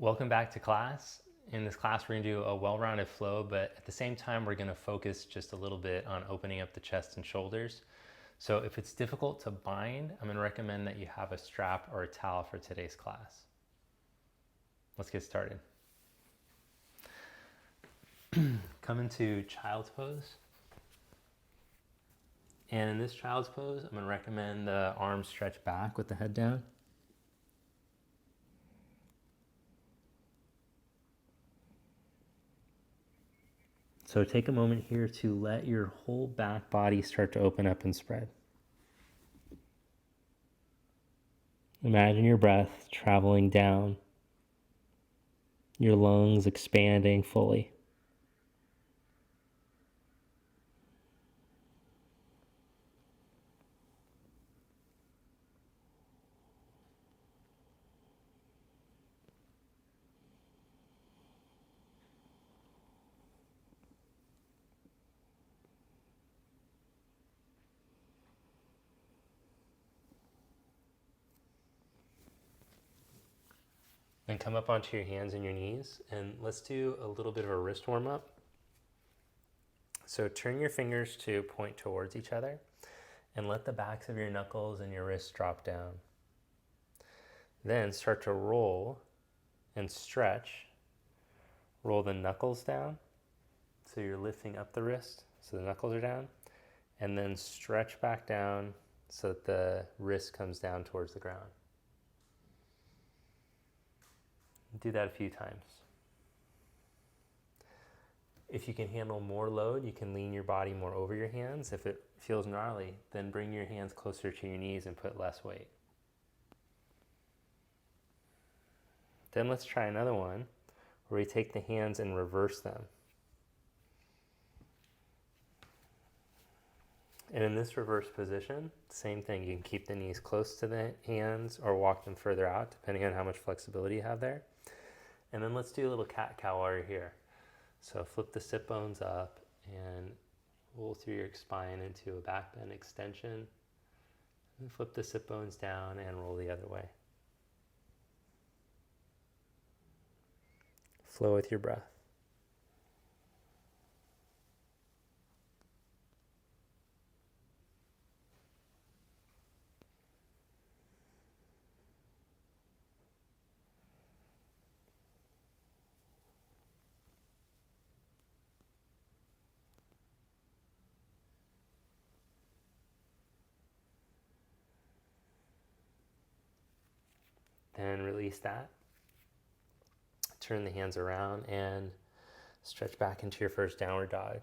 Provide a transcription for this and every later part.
Welcome back to class. In this class, we're going to do a well-rounded flow, but at the same time, we're going to focus just a little bit on opening up the chest and shoulders. So if it's difficult to bind, I'm going to recommend that you have a strap or a towel for today's class. Let's get started. Come into child's pose. And in this child's pose, I'm going to recommend the arms stretch back with the head down. So take a moment here to let your whole back body start to open up and spread. Imagine your breath traveling down, your lungs expanding fully. Then come up onto your hands and your knees, and let's do a little bit of a wrist warm up. So turn your fingers to point towards each other and let the backs of your knuckles and your wrists drop down. Then start to roll and stretch. Roll the knuckles down, so you're lifting up the wrist, so the knuckles are down, and then stretch back down so that the wrist comes down towards the ground. Do that a few times. If you can handle more load, you can lean your body more over your hands. If it feels gnarly, then bring your hands closer to your knees and put less weight. Then let's try another one where we take the hands and reverse them. And in this reverse position, same thing. You can keep the knees close to the hands or walk them further out, depending on how much flexibility you have there. And then let's do a little cat-cow while you're here. So flip the sit bones up and roll through your spine into a back bend extension. And flip the sit bones down and roll the other way. Flow with your breath. Then release that. Turn the hands around and stretch back into your first downward dog.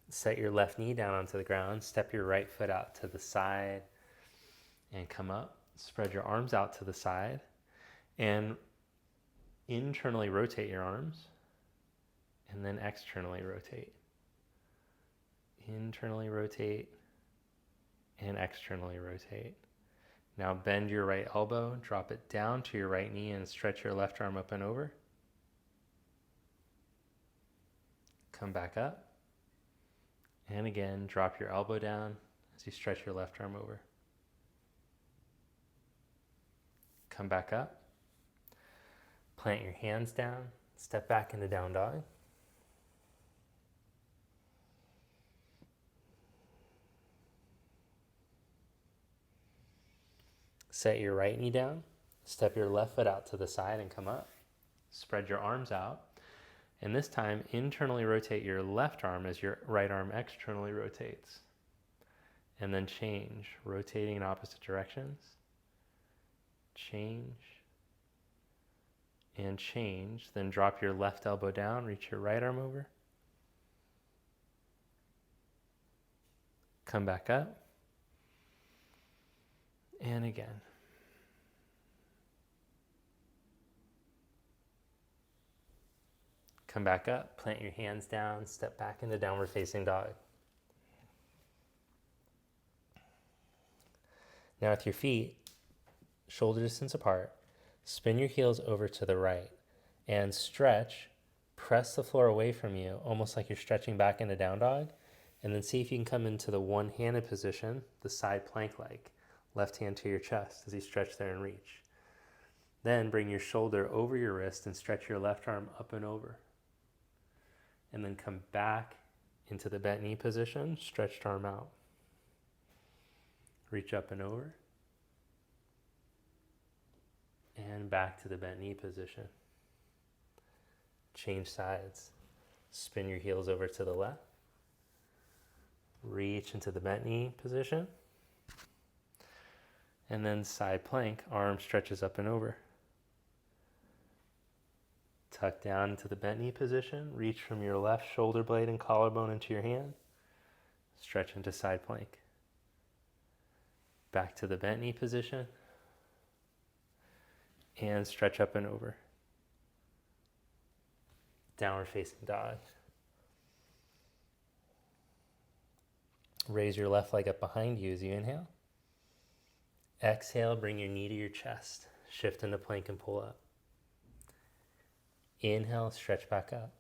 Set your left knee down onto the ground. Step your right foot out to the side and come up. Spread your arms out to the side and internally rotate your arms and then externally rotate. Internally rotate and externally rotate. Now bend your right elbow, drop it down to your right knee and stretch your left arm up and over. Come back up. And again, drop your elbow down as you stretch your left arm over. Come back up. Plant your hands down. Step back into down dog. Set your right knee down. Step your left foot out to the side and come up. Spread your arms out. And this time, internally rotate your left arm as your right arm externally rotates. And then change, rotating in opposite directions. Change. And change. Then drop your left elbow down, reach your right arm over. Come back up. And again. Come back up, plant your hands down, step back into downward facing dog. Now with your feet shoulder distance apart, spin your heels over to the right and stretch, press the floor away from you, almost like you're stretching back into down dog, And then see if you can come into the one-handed position, the side plank leg. Left hand to your chest as you stretch there and reach. Then bring your shoulder over your wrist and stretch your left arm up and over. And then come back into the bent knee position, stretched arm out. Reach up and over. And back to the bent knee position. Change sides. Spin your heels over to the left. Reach into the bent knee position. And then side plank, arm stretches up and over. Tuck down into the bent knee position. Reach from your left shoulder blade and collarbone into your hand. Stretch into side plank. Back to the bent knee position. And stretch up and over. Downward facing dog. Raise your left leg up behind you as you inhale. Exhale, bring your knee to your chest. Shift into plank and pull up. Inhale, stretch back up.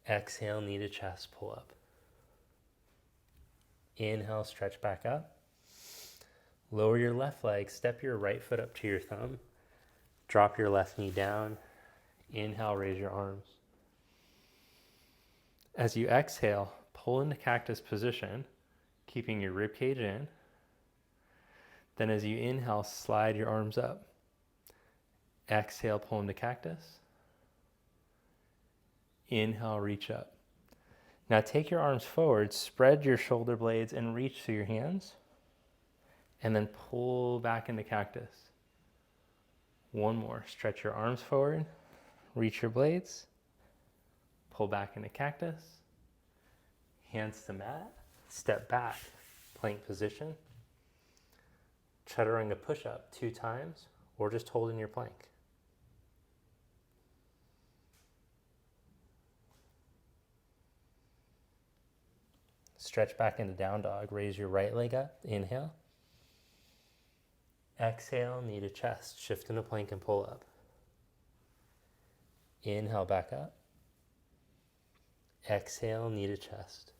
Exhale, knee to chest, pull up. Inhale, stretch back up. Lower your left leg, step your right foot up to your thumb. Drop your left knee down. Inhale, raise your arms. As you exhale, pull into cactus position, keeping your rib cage in. Then as you inhale, slide your arms up. Exhale, pull into cactus. Inhale, reach up. Now take your arms forward, spread your shoulder blades and reach through your hands. And then pull back into cactus. One more. Stretch your arms forward, reach your blades, pull back into cactus. Hands to mat, step back, plank position. Chaturanga push-up 2 times, or just hold in your plank. Stretch back into down dog. Raise your right leg up. Inhale. Exhale, knee to chest. Shift into plank and pull up. Inhale, back up. Exhale, knee to chest.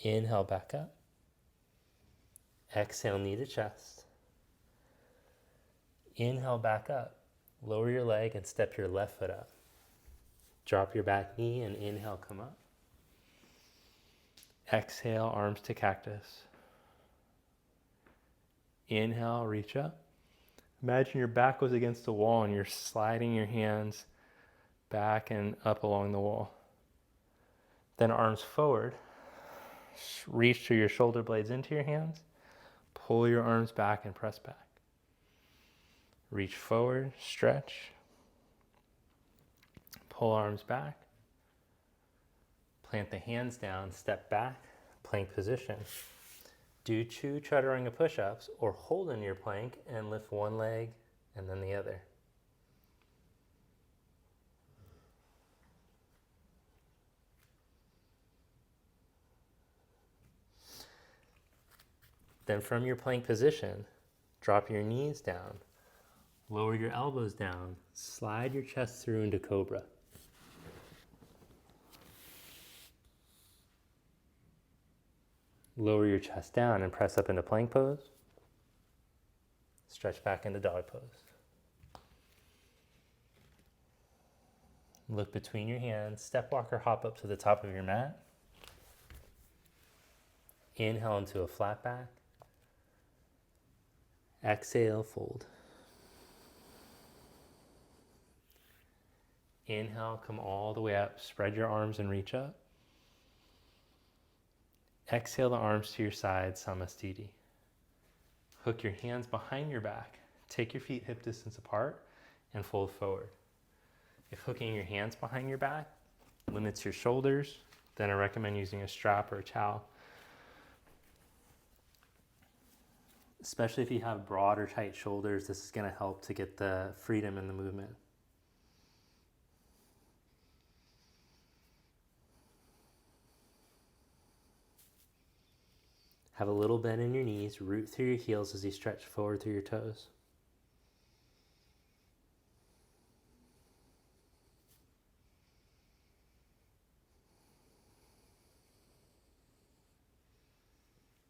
Inhale, back up. Exhale, knee to chest. Inhale, back up. Lower your leg and step your left foot up. Drop your back knee and inhale, come up. Exhale, arms to cactus. Inhale, reach up. Imagine your back was against the wall and you're sliding your hands back and up along the wall. Then arms forward. Reach through your shoulder blades into your hands. Pull your arms back and press back. Reach forward, stretch. Pull arms back. Plant the hands down, step back, plank position. Do 2 chaturanga push-ups or hold in your plank and lift one leg and then the other. Then from your plank position, drop your knees down, lower your elbows down, slide your chest through into cobra. Lower your chest down and press up into plank pose. Stretch back into dog pose. Look between your hands, step walk or hop up to the top of your mat. Inhale into a flat back. Exhale, fold. Inhale, come all the way up, spread your arms and reach up. Exhale the arms to your side, Samasthiti. Hook your hands behind your back. Take your feet hip distance apart and fold forward. If hooking your hands behind your back limits your shoulders, then I recommend using a strap or a towel. Especially if you have broad or tight shoulders, this is going to help to get the freedom in the movement. Have a little bend in your knees, root through your heels as you stretch forward through your toes.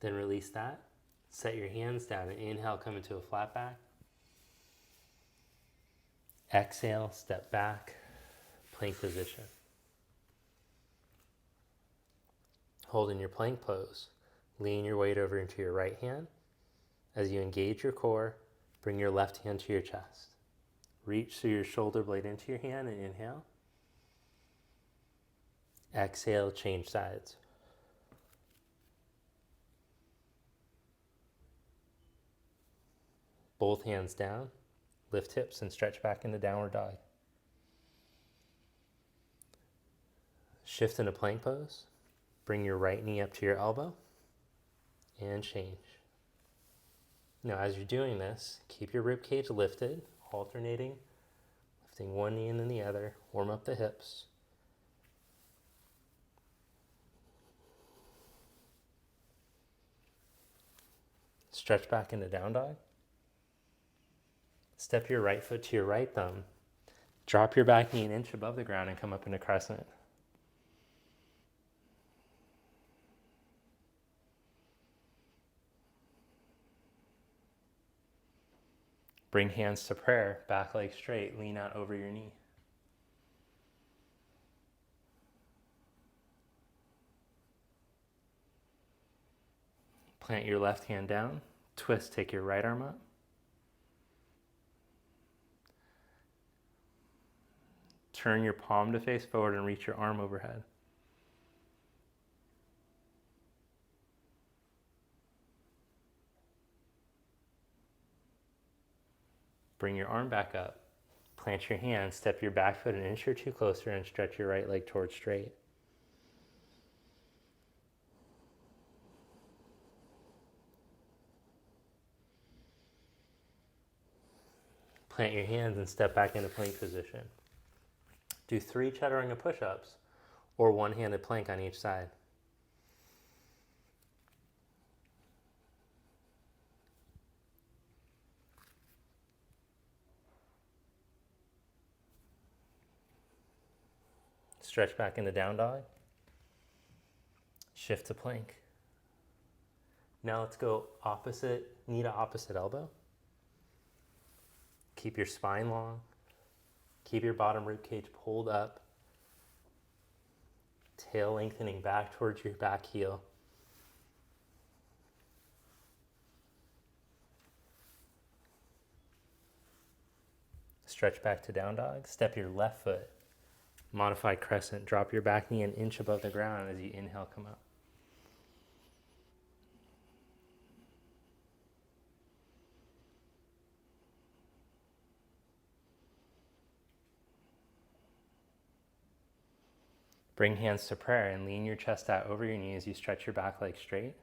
Then release that. Set your hands down and inhale, come into a flat back. Exhale, step back, plank position. Holding your plank pose, lean your weight over into your right hand. As you engage your core, bring your left hand to your chest. Reach through your shoulder blade into your hand and inhale. Exhale, change sides. Both hands down, lift hips and stretch back into downward dog. Shift into plank pose. Bring your right knee up to your elbow and change. Now as you're doing this, keep your rib cage lifted, alternating, lifting one knee and then the other. Warm up the hips. Stretch back into down dog. Step your right foot to your right thumb. Drop your back knee an inch above the ground and come up into crescent. Bring hands to prayer, back leg straight, lean out over your knee. Plant your left hand down, twist, take your right arm up. Turn your palm to face forward and reach your arm overhead. Bring your arm back up. Plant your hand, step your back foot an inch or two closer and stretch your right leg towards straight. Plant your hands and step back into plank position. Do 3 chaturanga push-ups or one-handed plank on each side. Stretch back into down dog. Shift to plank. Now let's go opposite knee to opposite elbow. Keep your spine long. Keep your bottom rib cage pulled up. Tail lengthening back towards your back heel. Stretch back to down dog. Step your left foot. Modified crescent. Drop your back knee an inch above the ground as you inhale, come up. Bring hands to prayer and lean your chest out over your knee as you stretch your back leg straight.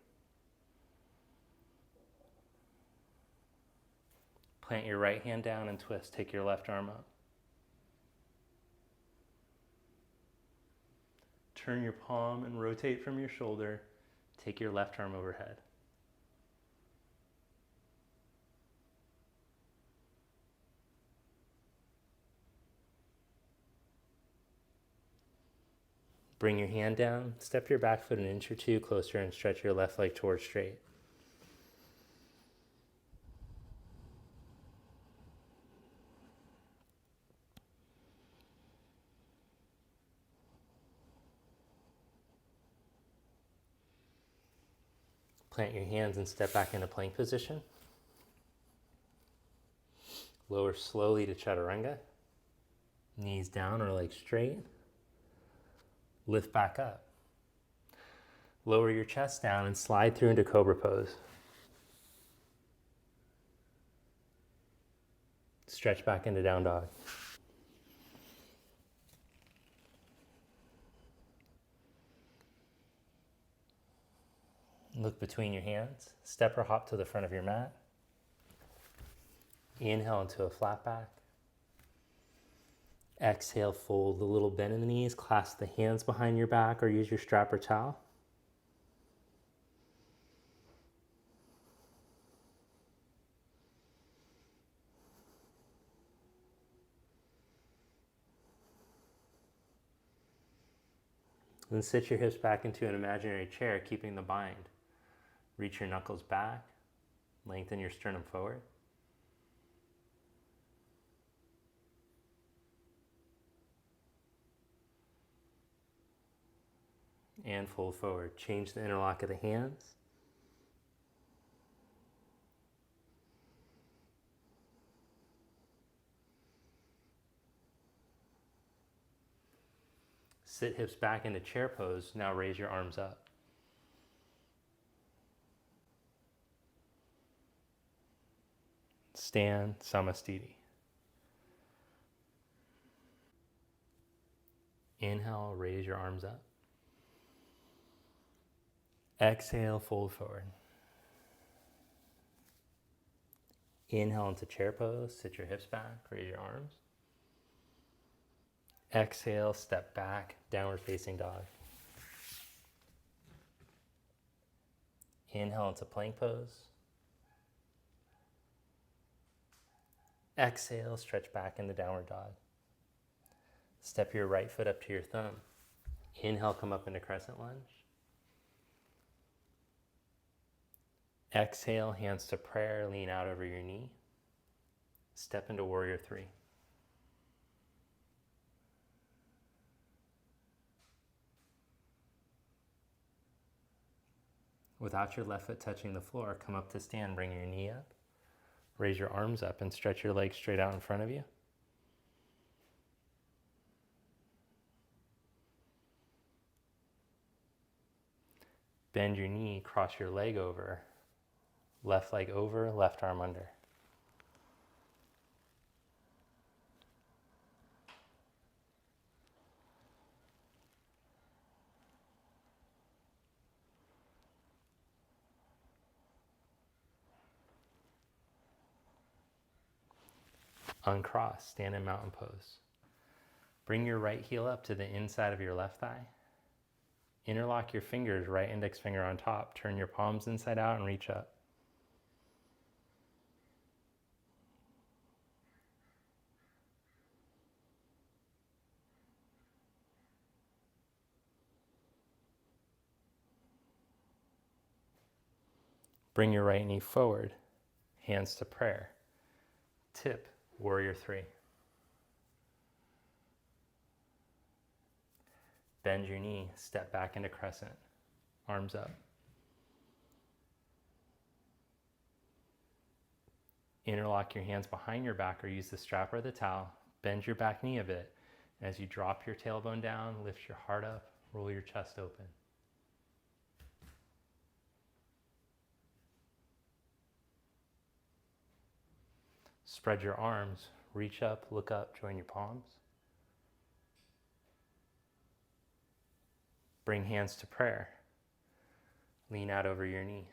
Plant your right hand down and twist. Take your left arm up. Turn your palm and rotate from your shoulder. Take your left arm overhead. Bring your hand down, step your back foot an inch or two closer and stretch your left leg towards straight. Plant your hands and step back into plank position. Lower slowly to chaturanga. Knees down or legs straight. Lift back up. Lower your chest down and slide through into cobra pose. Stretch back into down dog. Look between your hands. Step or hop to the front of your mat. Inhale into a flat back. Exhale, fold a little bend in the knees, clasp the hands behind your back or use your strap or towel. Then sit your hips back into an imaginary chair, keeping the bind. Reach your knuckles back, lengthen your sternum forward. And fold forward. Change the interlock of the hands. Sit hips back into chair pose. Now raise your arms up. Stand Samastiti. Inhale, raise your arms up. Exhale, fold forward. Inhale into chair pose, sit your hips back, raise your arms. Exhale, step back, downward facing dog. Inhale into plank pose. Exhale, stretch back into downward dog. Step your right foot up to your thumb. Inhale, come up into crescent lunge. Exhale, hands to prayer, lean out over your knee. Step into warrior three. Without your left foot touching the floor, come up to stand, bring your knee up. Raise your arms up and stretch your legs straight out in front of you. Bend your knee, cross your leg over. Left leg over, left arm under. Uncross, stand in mountain pose. Bring your right heel up to the inside of your left thigh. Interlock your fingers, right index finger on top. Turn your palms inside out and reach up. Bring your right knee forward, hands to prayer. Tip, warrior three. Bend your knee, step back into crescent, arms up. Interlock your hands behind your back or use the strap or the towel. Bend your back knee a bit. As you drop your tailbone down, lift your heart up, roll your chest open. Spread your arms, reach up, look up, join your palms. Bring hands to prayer. Lean out over your knee.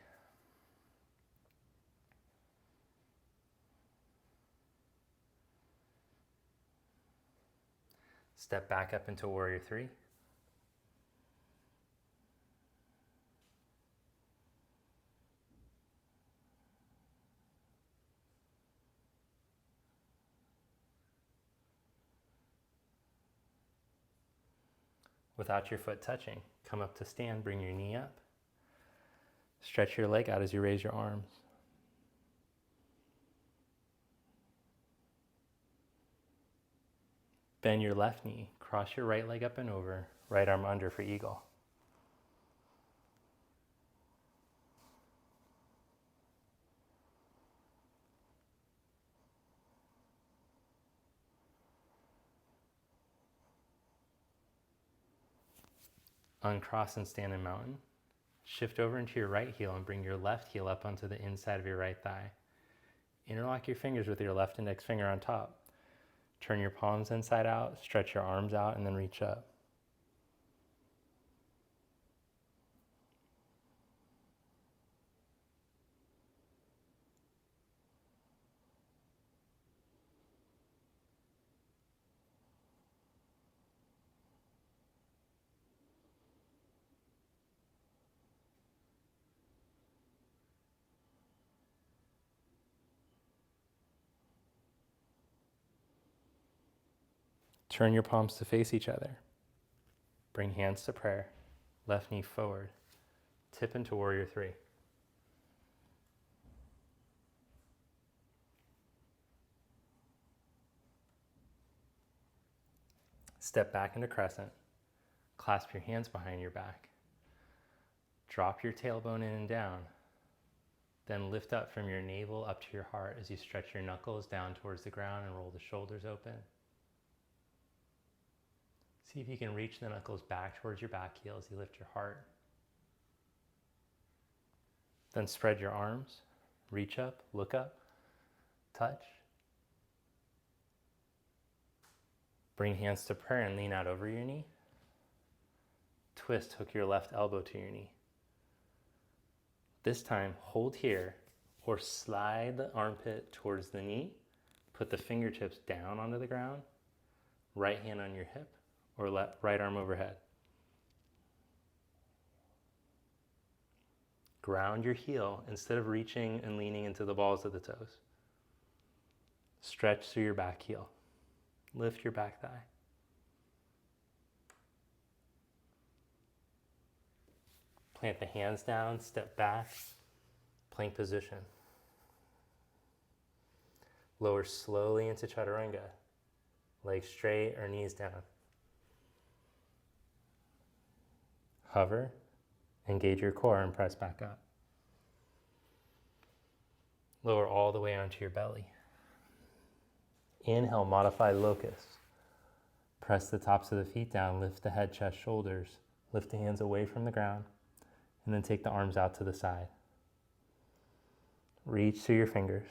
Step back up into warrior three. Without your foot touching, come up to stand, bring your knee up. Stretch your leg out as you raise your arms. Bend your left knee, cross your right leg up and over, right arm under for eagle. Uncross and stand in mountain. Shift over into your right heel and bring your left heel up onto the inside of your right thigh. Interlock your fingers with your left index finger on top. Turn your palms inside out, stretch your arms out, and then reach up. Turn your palms to face each other. Bring hands to prayer. Left knee forward. Tip into warrior three. Step back into crescent. Clasp your hands behind your back. Drop your tailbone in and down. Then lift up from your navel up to your heart as you stretch your knuckles down towards the ground and roll the shoulders open. See if you can reach the knuckles back towards your back heel as you lift your heart. Then spread your arms, reach up, look up, touch. Bring hands to prayer and lean out over your knee. Twist, hook your left elbow to your knee. This time, hold here or slide the armpit towards the knee. Put the fingertips down onto the ground. Right hand on your hip or right arm overhead. Ground your heel instead of reaching and leaning into the balls of the toes. Stretch through your back heel. Lift your back thigh. Plant the hands down, step back, plank position. Lower slowly into chaturanga, legs straight or knees down. Hover, engage your core and press back up. Lower all the way onto your belly. Inhale, modify locust. Press the tops of the feet down, lift the head, chest, shoulders. Lift the hands away from the ground, and then take the arms out to the side. Reach through your fingers.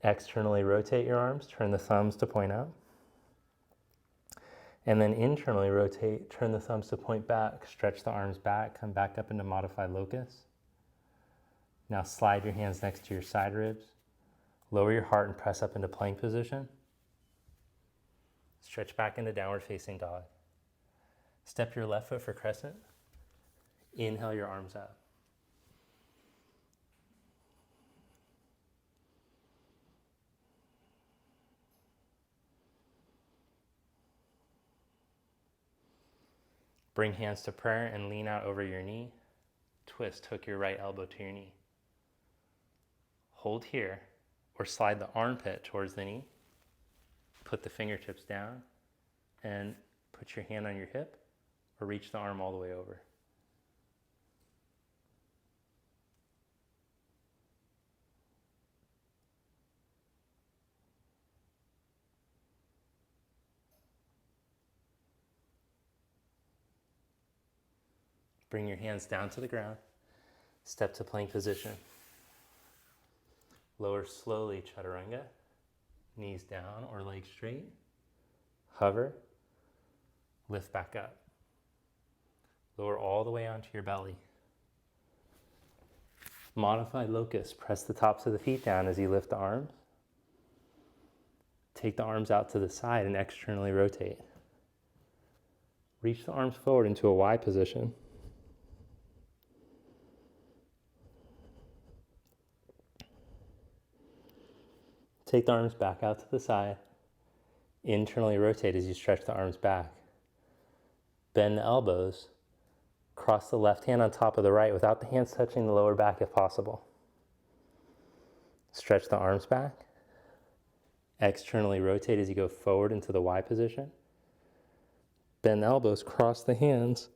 Externally rotate your arms, turn the thumbs to point out. And then internally rotate, turn the thumbs to point back, stretch the arms back, come back up into modified locust. Now slide your hands next to your side ribs. Lower your heart and press up into plank position. Stretch back into downward facing dog. Step your left foot for crescent. Inhale your arms up. Bring hands to prayer and lean out over your knee. Twist, hook your right elbow to your knee. Hold here or slide the armpit towards the knee. Put the fingertips down and put your hand on your hip or reach the arm all the way over. Bring your hands down to the ground. Step to plank position. Lower slowly, chaturanga. Knees down or legs straight. Hover. Lift back up. Lower all the way onto your belly. Modified locust. Press the tops of the feet down as you lift the arms. Take the arms out to the side and externally rotate. Reach the arms forward into a Y position. Take the arms back out to the side. Internally rotate as you stretch the arms back. Bend the elbows. Cross the left hand on top of the right without the hands touching the lower back if possible. Stretch the arms back. Externally rotate as you go forward into the Y position. Bend the elbows, cross the hands.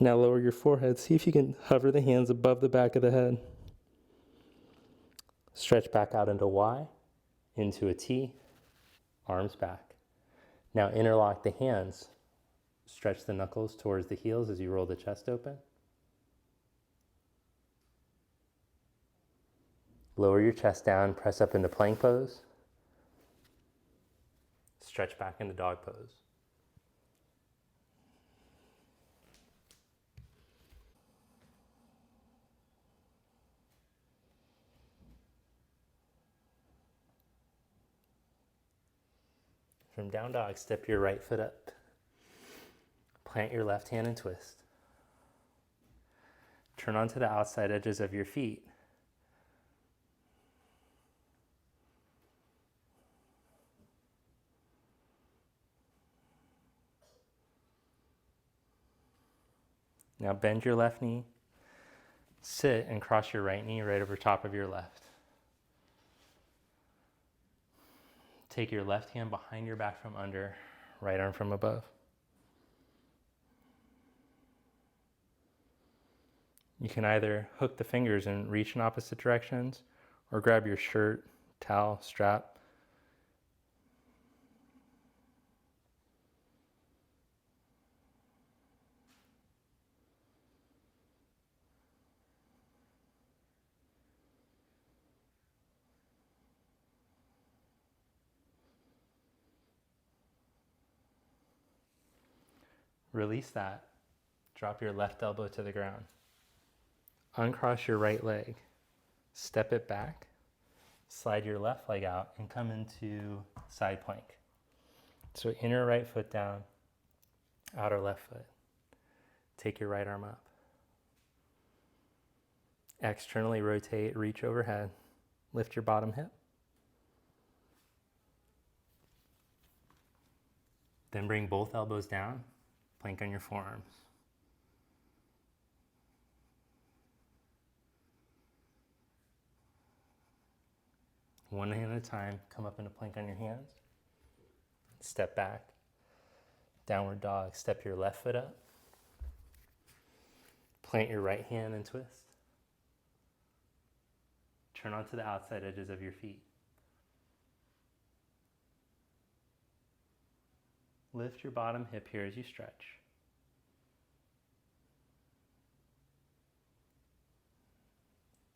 Now lower your forehead. See if you can hover the hands above the back of the head. Stretch back out into Y. Into a T, arms back. Now interlock the hands. Stretch the knuckles towards the heels as you roll the chest open. Lower your chest down, press up into plank pose. Stretch back into dog pose. From down dog, step your right foot up. Plant your left hand and twist. Turn onto the outside edges of your feet. Now bend your left knee. Sit and cross your right knee right over top of your left. Take your left hand behind your back from under, right arm from above. You can either hook the fingers and reach in opposite directions, or grab your shirt, towel, strap. Release that. Drop your left elbow to the ground. Uncross your right leg. Step it back. Slide your left leg out and come into side plank. So inner right foot down, outer left foot. Take your right arm up. Externally rotate, reach overhead. Lift your bottom hip. Then bring both elbows down. Plank on your forearms. One hand at a time, come up into plank on your hands. Step back. Downward dog, step your left foot up. Plant your right hand and twist. Turn onto the outside edges of your feet. Lift your bottom hip here as you stretch.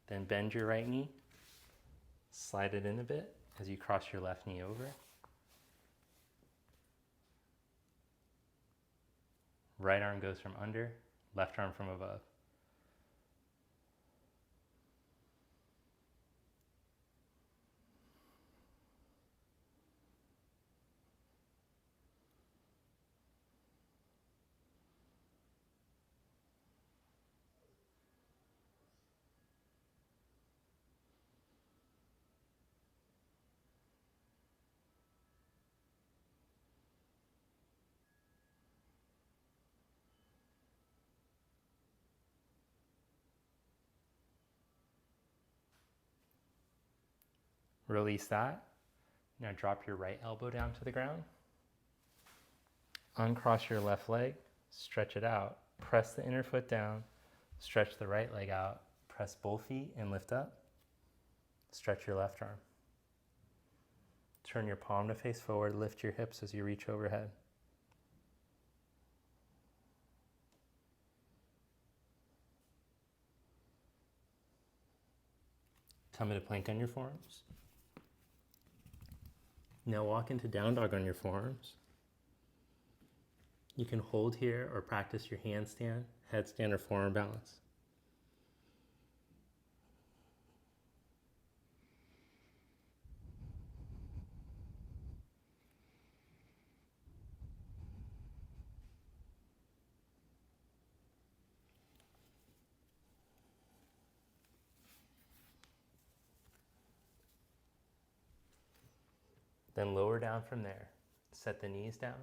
Then bend your right knee. Slide it in a bit as you cross your left knee over. Right arm goes from under, left arm from above. Release that. Now drop your right elbow down to the ground. Uncross your left leg, stretch it out. Press the inner foot down, stretch the right leg out. Press both feet and lift up. Stretch your left arm. Turn your palm to face forward, lift your hips as you reach overhead. Come into plank on your forearms. Now walk into down dog on your forearms. You can hold here or practice your handstand, headstand, or forearm balance. Then lower down from there. Set the knees down.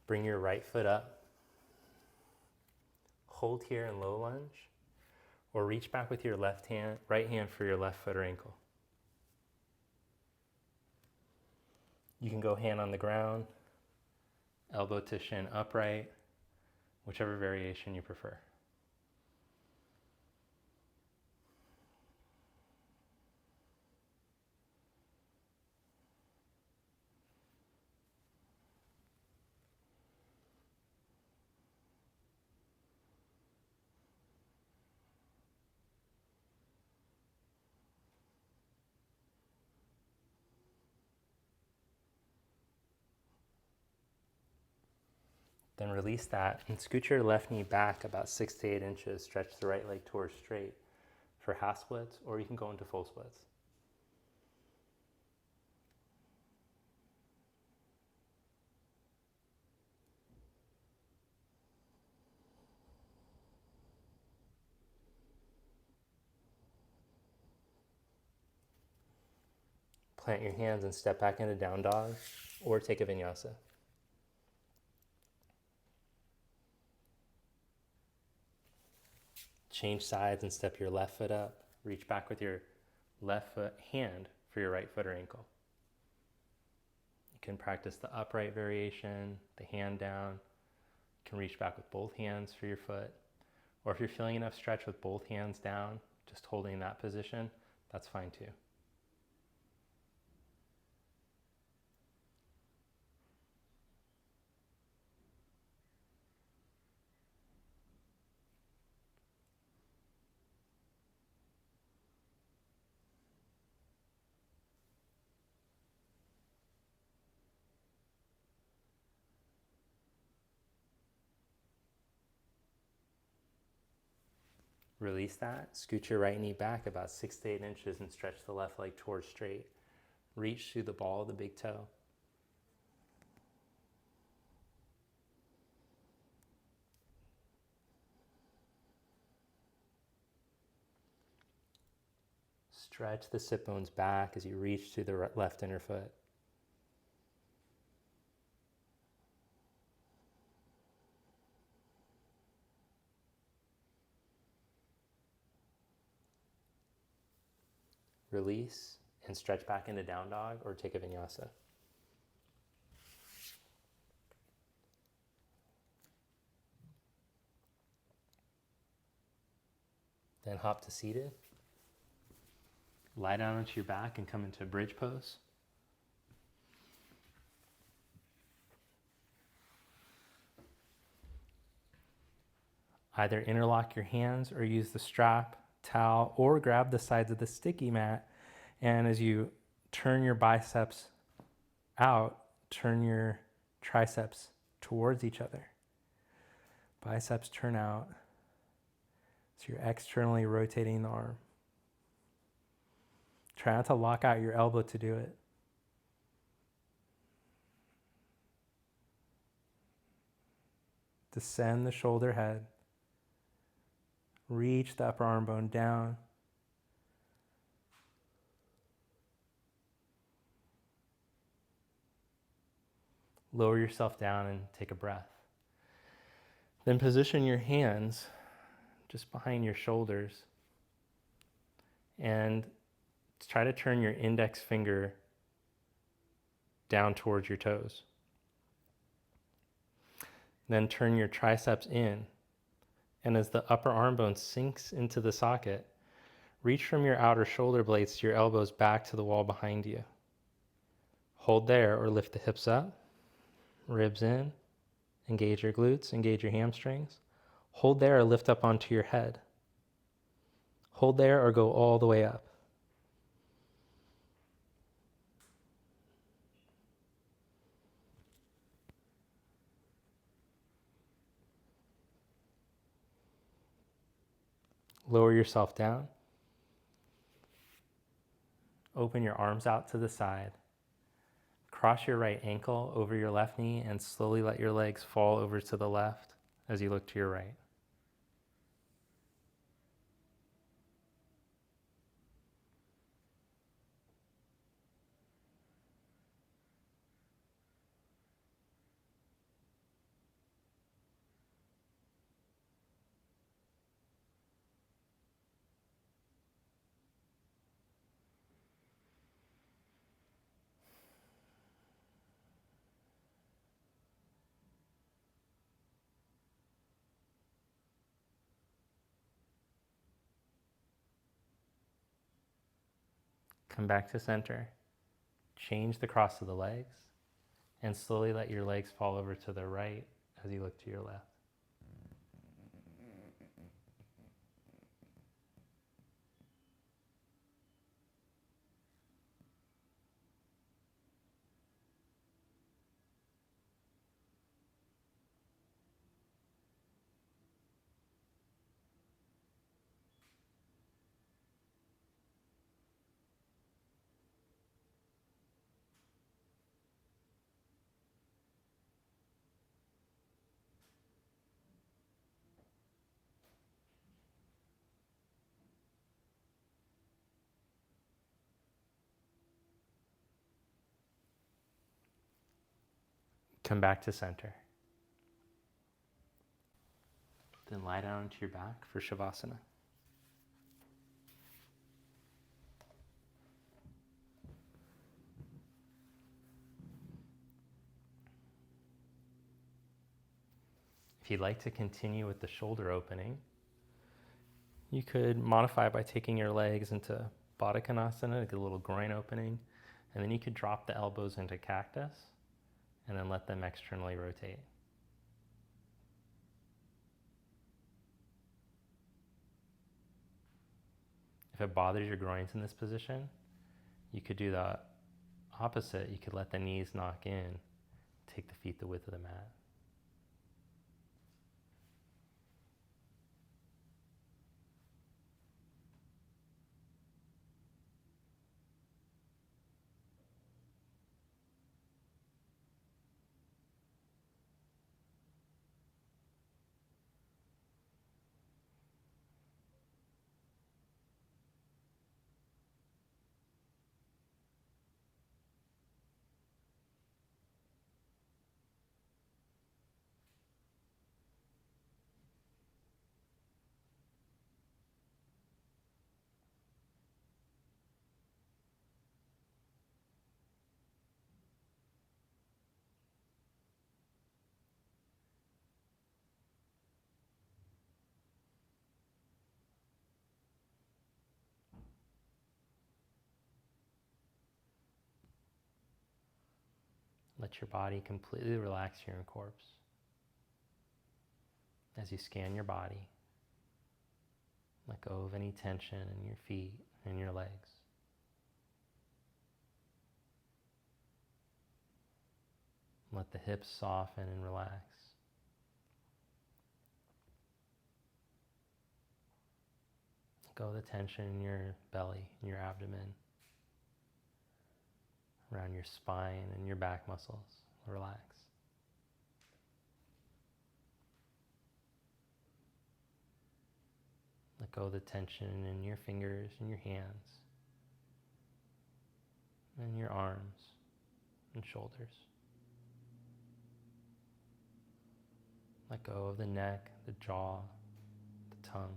Bring your right foot up. Hold here in low lunge, or reach back with your right hand for your left foot or ankle. You can go hand on the ground, elbow to shin upright, whichever variation you prefer. Then release that and scoot your left knee back about 6 to 8 inches. Stretch the right leg towards straight for half splits, or you can go into full splits. Plant your hands and step back into down dog, or take a vinyasa. Change sides and step your left foot up. Reach back with your left foot hand for for your right foot or ankle. You can practice the upright variation, the hand down. You can reach back with both hands for your foot. Or if you're feeling enough stretch with both hands down, just holding that position, that's fine too. Release that. Scoot your right knee back about 6 to 8 inches and stretch the left leg towards straight. Reach through the ball of the big toe. Stretch the sit bones back as you reach through the left inner foot. Release and stretch back into down dog or take a vinyasa. Then hop to seated. Lie down onto your back and come into bridge pose. Either interlock your hands or use the strap, towel, or grab the sides of the sticky mat. And as you turn your biceps out, turn your triceps towards each other. Biceps turn out. So you're externally rotating the arm. Try not to lock out your elbow to do it. Descend the shoulder head. Reach the upper arm bone down. Lower yourself down and take a breath. Then position your hands just behind your shoulders and try to turn your index finger down towards your toes. Then turn your triceps in, and as the upper arm bone sinks into the socket, reach from your outer shoulder blades to your elbows back to the wall behind you. Hold there or lift the hips up, ribs in, engage your glutes, engage your hamstrings. Hold there or lift up onto your head. Hold there or go all the way up. Lower yourself down. Open your arms out to the side. Cross your right ankle over your left knee and slowly let your legs fall over to the left as you look to your right. Come back to center. Change the cross of the legs and slowly let your legs fall over to the right as you look to your left. Come back to center. Then lie down onto your back for Shavasana. If you'd like to continue with the shoulder opening, you could modify by taking your legs into Baddha Konasana, get a little groin opening, and then you could drop the elbows into cactus and then let them externally rotate. If it bothers your groins in this position, you could do the opposite. You could let the knees knock in, take the feet the width of the mat. Let your body completely relax here in corpse. As you scan your body, let go of any tension in your feet and your legs. Let the hips soften and relax. Let go of the tension in your belly, in your abdomen, around your spine and your back muscles. Relax. Let go of the tension in your fingers and your hands and your arms and shoulders. Let go of the neck, the jaw, the tongue.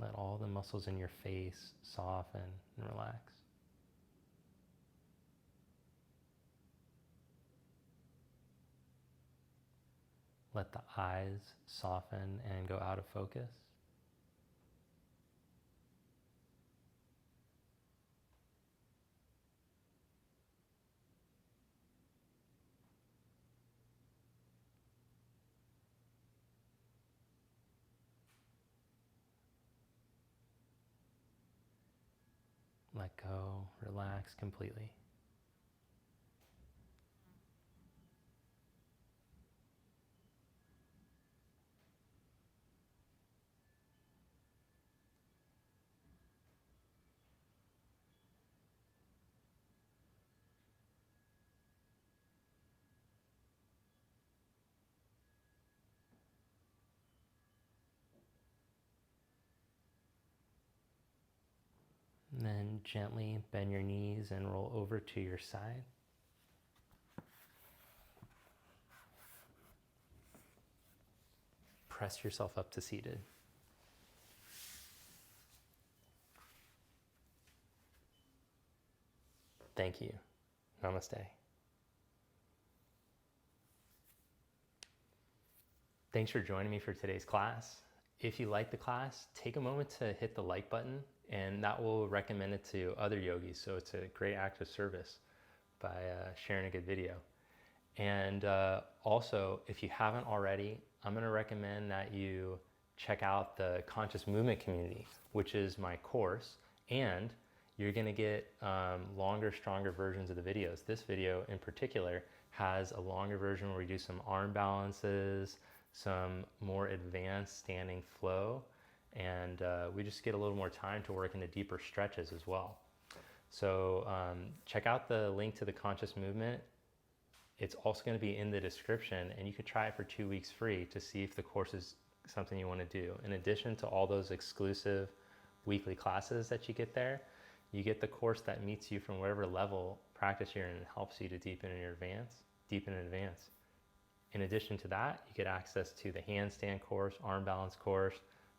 Let all the muscles in your face soften and relax. Let the eyes soften and go out of focus. Let go, relax completely. And then gently bend your knees and roll over to your side. Press yourself up to seated. Thank you. Namaste. Thanks for joining me for today's class. If you like the class, take a moment to hit the like button, and that will recommend it to other yogis. So it's a great act of service by sharing a good video. And also, if you haven't already, I'm going to recommend that you check out the Conscious Movement community, which is my course, and you're going to get longer, stronger versions of the videos. This video in particular has a longer version where we do some arm balances, some more advanced standing flow, and we just get a little more time to work into deeper stretches as well. So check out the link to the Conscious Movement. It's also going to be in the description, and you could try it for 2 weeks free to see if the course is something you want to do. In addition to all those exclusive weekly classes that you get there, you get the course that meets you from whatever level practice you're in and helps you to deepen in advance. In addition to that, you get access to the handstand course, arm balance course,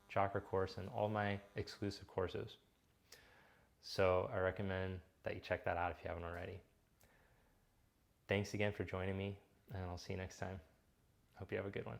chakra course, and all my exclusive courses. So I recommend that you check that out if you haven't already. Thanks again for joining me, and I'll see you next time. Hope you have a good one.